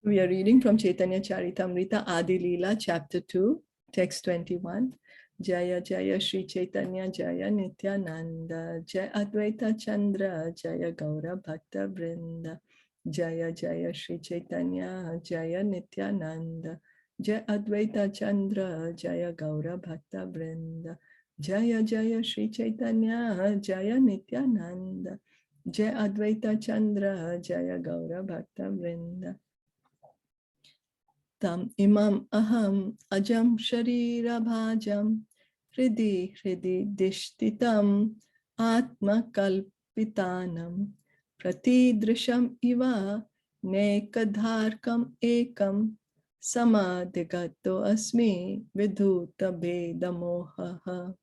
We are reading from Caitanya Caritamrita, Adi-Lila, Chapter 2, Text 21. Jaya Jaya Sri Chaitanya Jaya Nityananda Jaya Advaita Chandra Jaya Gaura Bhakta Vrinda Jaya Jaya Sri Chaitanya Jaya Nityananda Jaya Advaita Chandra Jaya Gaura Bhakta Vrinda Jaya Jaya Sri Chaitanya Jaya Nityananda Jaya Advaita Chandra Jaya Gaura Bhakta Vrinda Tam imam aham ajam sharira bhajam hridi hridi dishtitam atma kalpitanam pratidrisham iva nekadharkam ekam samadhigato asmi vidhuta bedamohaha.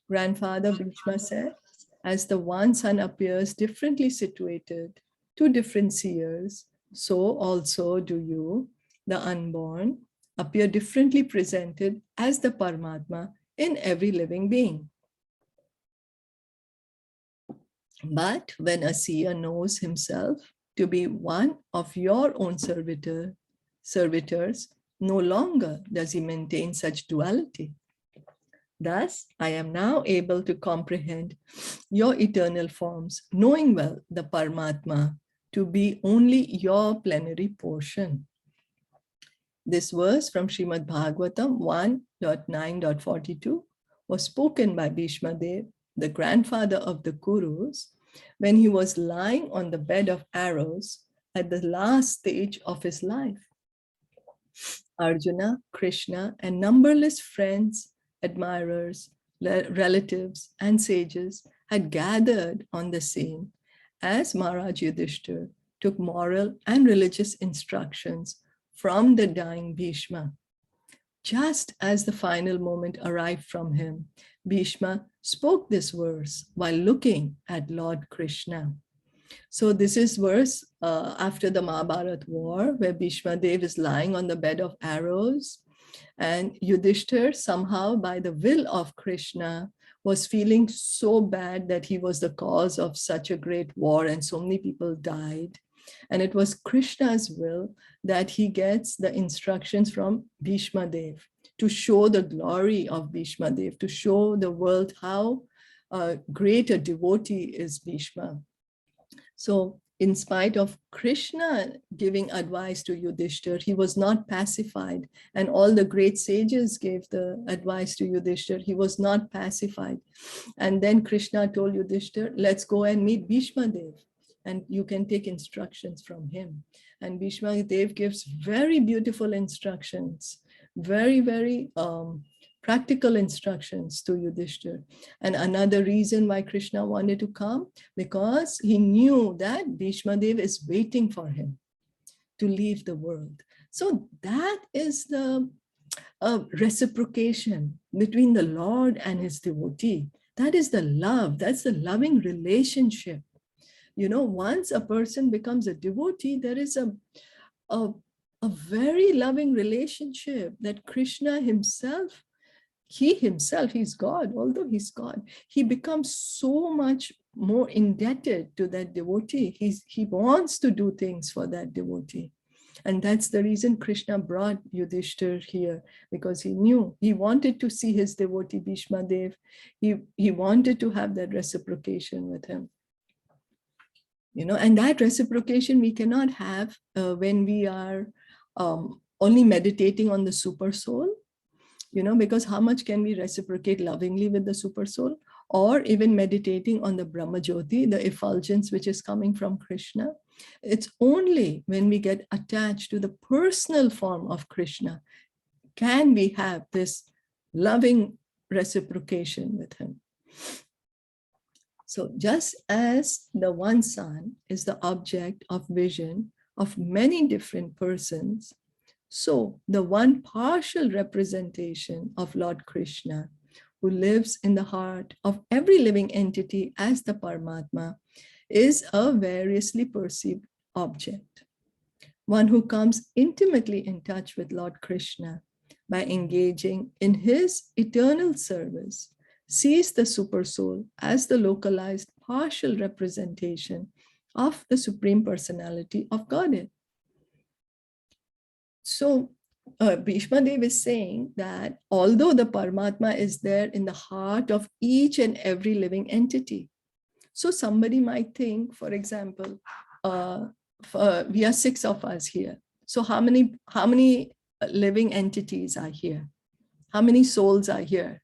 Grandfather Bhishma said, as the one sun appears differently situated to different seers, so also do you, the unborn, appear differently presented as the Paramatma in every living being. But when a seer knows himself to be one of your own servitors, no longer does he maintain such duality. Thus, I am now able to comprehend your eternal forms, knowing well the Paramatma to be only your plenary portion. This verse from Srimad Bhagavatam 1.9.42 was spoken by Bhishma Dev, the grandfather of the Kurus, when he was lying on the bed of arrows at the last stage of his life. Arjuna, Krishna, and numberless friends, admirers, relatives, and sages had gathered on the scene as Maharaj Yudhishthir took moral and religious instructions from the dying Bhishma. Just as the final moment arrived from him, Bhishma spoke this verse while looking at Lord Krishna. So this is verse after the Mahabharata war, where Bhishma Dev is lying on the bed of arrows, and Yudhishthir, somehow by the will of Krishna, was feeling so bad that he was the cause of such a great war and so many people died. And it was Krishna's will that he gets the instructions from Bhishma Dev to show the glory of Bhishma Dev, to show the world how great a devotee is Bhishma. So in spite of Krishna giving advice to Yudhishthir, he was not pacified. And all the great sages gave the advice to Yudhishthir. He was not pacified. And then Krishna told Yudhishthir, let's go and meet Bhishma Dev, and you can take instructions from him. And Bhishma Dev gives very beautiful instructions, very, very practical instructions to Yudhishthir. And another reason why Krishna wanted to come, because he knew that Bhishma Dev is waiting for him to leave the world. So that is the reciprocation between the Lord and his devotee. That is the love, that's the loving relationship. You know, once a person becomes a devotee, there is a very loving relationship that Krishna himself, he's God, although he's God, he becomes so much more indebted to that devotee. He wants to do things for that devotee. And that's the reason Krishna brought Yudhishthir here, because he knew, he wanted to see his devotee Bhishma Dev. He wanted to have that reciprocation with him. You know, and that reciprocation we cannot have when we are only meditating on the super soul. You know, because how much can we reciprocate lovingly with the super soul, or even meditating on the Brahma Jyoti, the effulgence which is coming from Krishna? It's only when we get attached to the personal form of Krishna can we have this loving reciprocation with him. So just as the one sun is the object of vision of many different persons, so the one partial representation of Lord Krishna, who lives in the heart of every living entity as the Paramatma, is a variously perceived object. One who comes intimately in touch with Lord Krishna by engaging in his eternal service sees the Supersoul as the localized partial representation of the Supreme Personality of Godhead. So Bhishma Dev is saying that although the Paramatma is there in the heart of each and every living entity, so somebody might think, for example, we are 6 of us here. So how many living entities are here? How many souls are here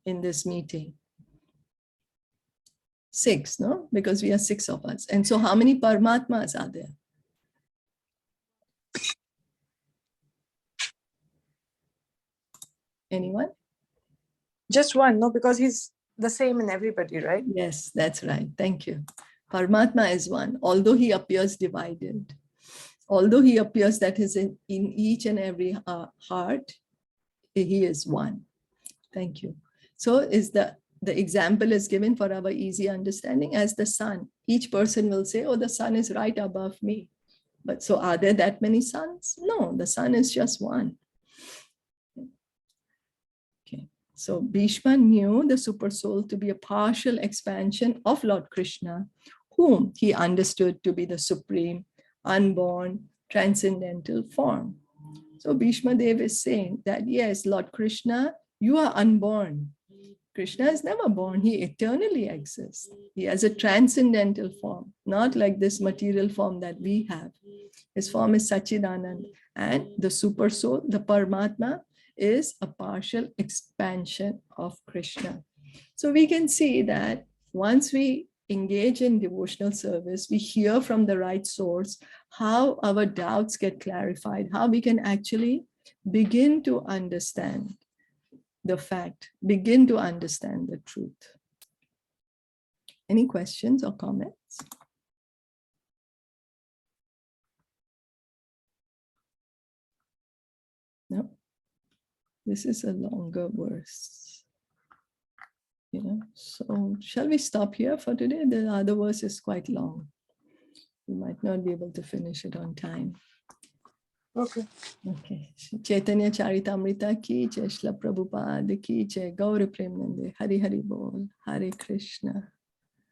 in this meeting? 6, no? Because we are 6 of us. And so how many Paramatmas are there? Anyone? Just one, no, because he's the same in everybody, right? Yes, that's right. Thank you. Paramatma is one, although he appears divided. Although he appears that is in each and every heart, he is one. Thank you. So is the example is given for our easy understanding as the sun. Each person will say, oh, the sun is right above me. But so are there that many suns? No, the sun is just one. Okay. So Bhishma knew the super soul to be a partial expansion of Lord Krishna, whom he understood to be the supreme, unborn, transcendental form. So Bhishma Dev is saying that, yes, Lord Krishna, you are unborn. Krishna is never born. He eternally exists. He has a transcendental form, not like this material form that we have. His form is Sachidanand. And the super soul, the Paramatma, is a partial expansion of Krishna. So we can see that once we engage in devotional service, we hear from the right source how our doubts get clarified, how we can actually begin to understand the fact, begin to understand the truth. Any questions or comments? No? This is a longer verse. So shall we stop here for today? The other verse is quite long. We might not be able to finish it on time. Okay. Okay. Caitanya Caritamrita ki jai, Srila Prabhupada ki jai, Gaura Premanande, Hari Hari Bol, Hare Krishna.